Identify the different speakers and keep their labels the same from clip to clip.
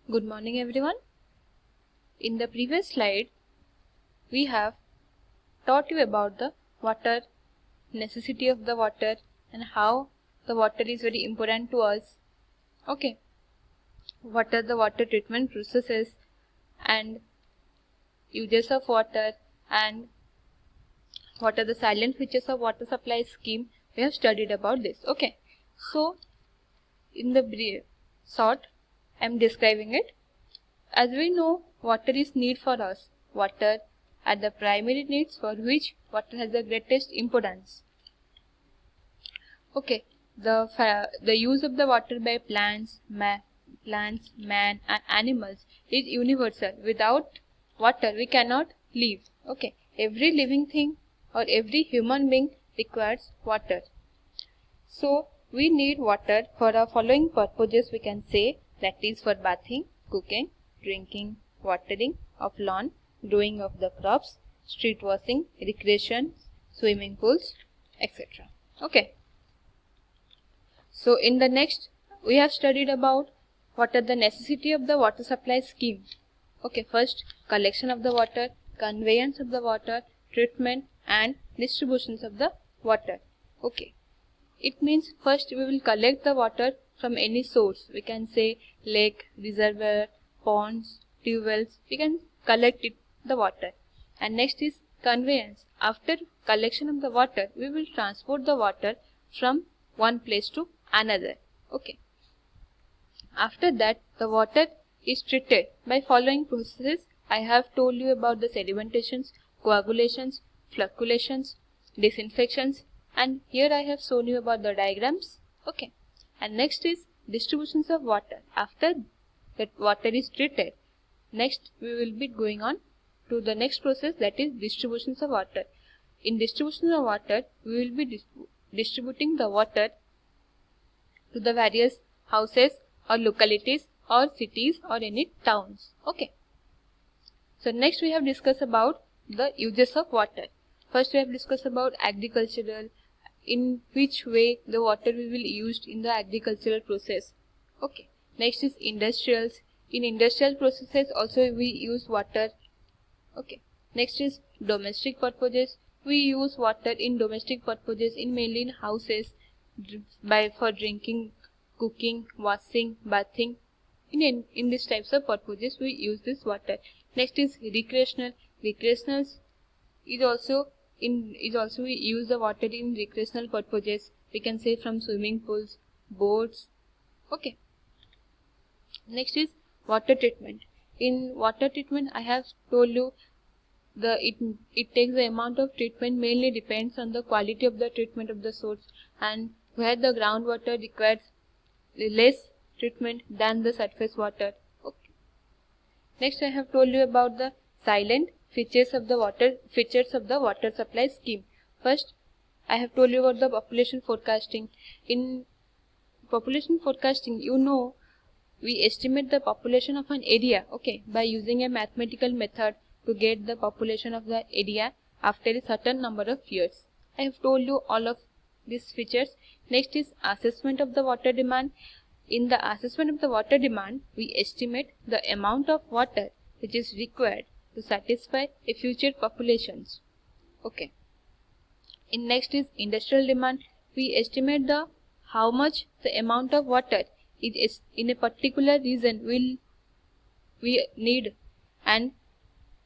Speaker 1: Good morning everyone. In the previous slide, we have taught you about the water, necessity of the water and how the water is very important to us. Okay, what are the water treatment processes and uses of water and what are the silent features of water supply scheme. We have studied about this. Okay, so in the brief short, I am describing it. As we know, water is need for us. Water are the primary needs for which water has the greatest importance. Okay, the use of the water by plants, man, and animals is universal. Without water, we cannot live. Okay, every living thing or every human being requires water. So we need water for our following purposes. We can say that is for bathing, cooking, drinking, watering of lawn, growing of the crops, street washing, recreation, swimming pools, etc. Okay. So in the next, we have studied about what are the necessity of the water supply scheme. Okay, first collection of the water, conveyance of the water, treatment and distributions of the water. Okay. It means first we will collect the water from any source. We can say lake, reservoir, ponds, tube wells. We can collect the water. And next is conveyance. After collection of the water, we will transport the water from one place to another. Okay. After that, the water is treated by following processes. I have told you about the sedimentations, coagulations, flocculations, disinfections, and here I have shown you about the diagrams. Okay. And next is distributions of water. After that water is treated, next we will be going on to the next process, that is distributions of water. In distribution of water, we will be distributing the water to the various houses or localities or cities or any towns. Okay. So next we have discussed about the uses of water. First we have discussed about agricultural, in which way the water will be used in the agricultural process. Okay. Next is industrials. In industrial processes also we use water. Okay. Next is domestic purposes. We use water in domestic purposes in mainly in houses for drinking, cooking, washing, bathing. In these types of purposes we use this water. Next is recreational. Recreationals is also we use the water in recreational purposes. We can say from swimming pools, boats. Okay. Next is water treatment. In water treatment, I have told you it takes the amount of treatment mainly depends on the quality of the treatment of the source, and where the groundwater requires less treatment than the surface water. Okay. Next I have told you about the silent features of the water supply scheme. First I have told you about the population forecasting. In population forecasting, you know, we estimate the population of an area, okay, by using a mathematical method to get the population of the area after a certain number of years. I have told you all of these features. Next is assessment of the water demand. In the assessment of the water demand, we estimate the amount of water which is required to satisfy a future populations. Okay. In next is industrial demand. We estimate the how much the amount of water is in a particular region will we need, and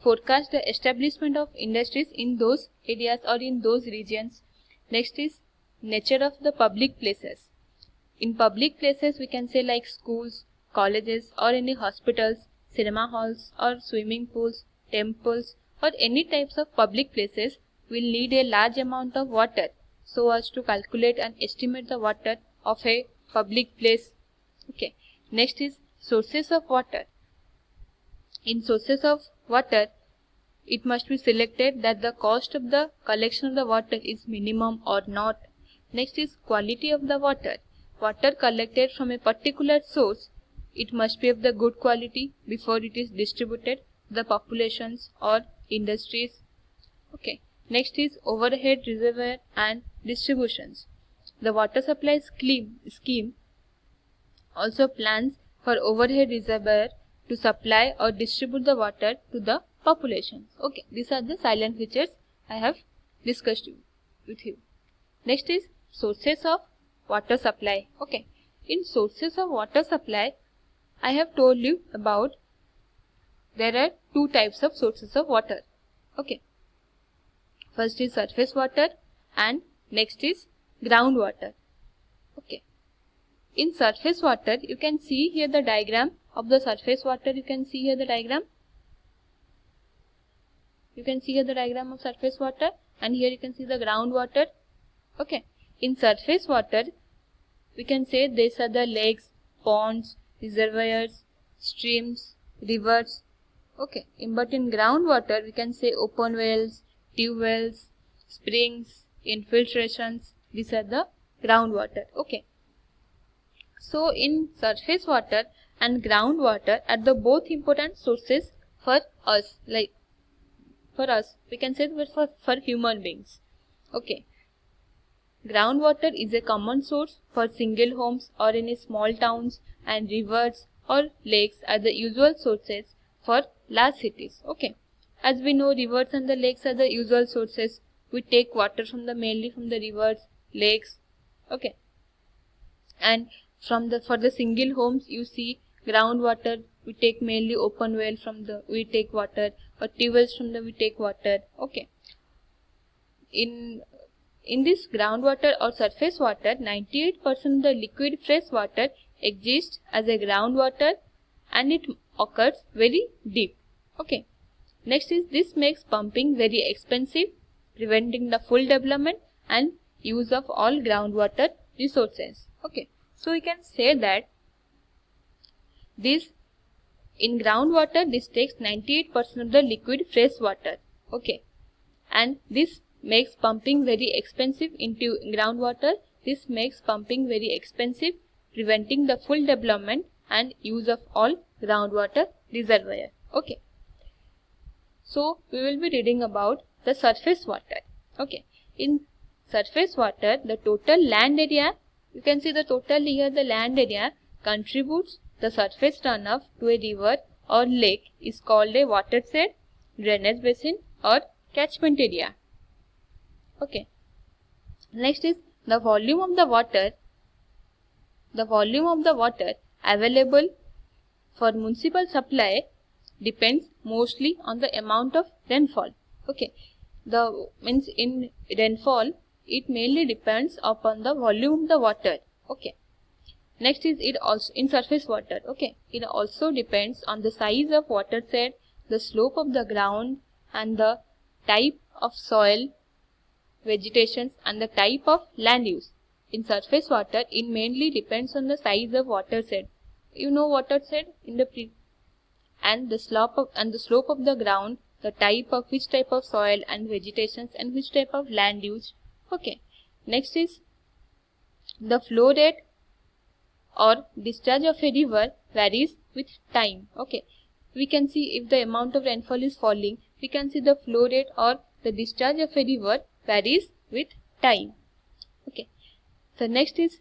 Speaker 1: forecast the establishment of industries in those areas or in those regions. Next is nature of the public places. In public places, we can say like schools, colleges or any hospitals, cinema halls or swimming pools, temples or any types of public places will need a large amount of water so as to calculate and estimate the water of a public place. Okay. Next is sources of water. In sources of water, it must be selected that the cost of the collection of the water is minimum or not. Next is quality of the water. Water collected from a particular source, it must be of the good quality before it is distributed to the populations or industries. Okay. Next is overhead reservoir and distributions. The water supply scheme also plans for overhead reservoir to supply or distribute the water to the population. Okay, these are the silent features I have discussed with you. Next is sources of water supply. Okay, in sources of water supply, I have told you about there are two types of sources of water. Okay, first is surface water and next is groundwater. Okay, in surface water, you can see here the diagram of the surface water. You can see here the diagram. You can see here the diagram of surface water, and here you can see the groundwater. Okay, in surface water, we can say these are the lakes, ponds, reservoirs, streams, rivers. Okay, but in groundwater, we can say open wells, tube wells, springs, infiltrations. These are the groundwater. Okay, so in surface water and groundwater are the both important sources for us, like for us, we can say for human beings. Okay, groundwater is a common source for single homes or in small towns, and rivers or lakes are the usual sources for large cities. Okay, as we know, rivers and the lakes are the usual sources. We take water from mainly from the rivers, lakes. Okay, and for the single homes, you see groundwater, we take mainly open well we take water, or tube wells we take water. Okay, in this groundwater or surface water, 98% of the liquid fresh water exists as a groundwater, and it occurs very deep. Okay, next is this makes pumping very expensive, preventing the full development and use of all groundwater resources. Okay, so we can say that this in groundwater, this takes 98% of the liquid fresh water. Okay, and this makes pumping very expensive into groundwater. This makes pumping very expensive, preventing the full development and use of all groundwater reservoir. Okay, so we will be reading about the surface water. Okay, in surface water, the total land area, you can see the total here, the land area contributes the surface runoff to a river or lake is called a watershed, drainage basin or catchment area. Okay, next is the volume of the water. The volume of the water available for municipal supply depends mostly on the amount of rainfall. Okay, the means in rainfall, it mainly depends upon the volume of the water. Okay, next is it also in surface water. Okay, it also depends on the size of watershed, the slope of the ground, and the type of soil, vegetation, and the type of land use. In surface water, it mainly depends on the size of watershed. You know watershed in the and the slope of the ground, the type of which type of soil and vegetation, and which type of land use. Okay, next is the flow rate or discharge of a river varies with time. Okay, we can see if the amount of rainfall is falling, we can see the flow rate or the discharge of a river varies with time. Okay, so next is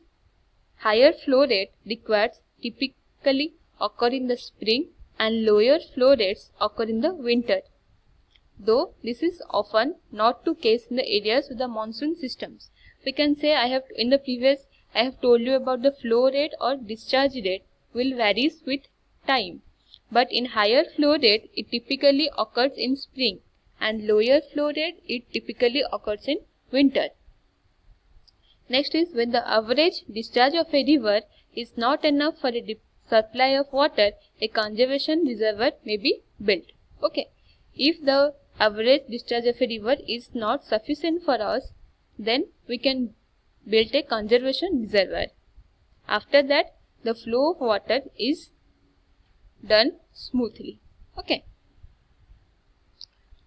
Speaker 1: higher flow rate requires typically occur in the spring and lower flow rates occur in the winter, though this is often not the case in the areas with the monsoon systems. We can say I have told you about the flow rate or discharge rate will varies with time, but in higher flow rate it typically occurs in spring, and lower flow rate it typically occurs in winter. Next is when the average discharge of a river is not enough for a supply of water, a conservation reservoir may be built. Okay, if the average discharge of a river is not sufficient for us, then we can build a conservation reservoir. After that, the flow of water is done smoothly. Okay,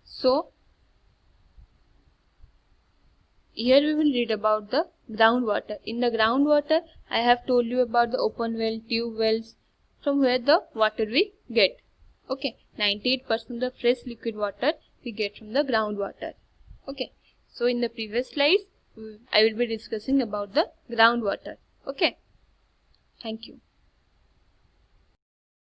Speaker 1: so here we will read about the groundwater. In the groundwater, I have told you about the open well, tube wells, from where the water we get. Okay, 98% of the fresh liquid water we get from the groundwater. Okay, so in the previous slides, I will be discussing about the groundwater. Okay, thank you.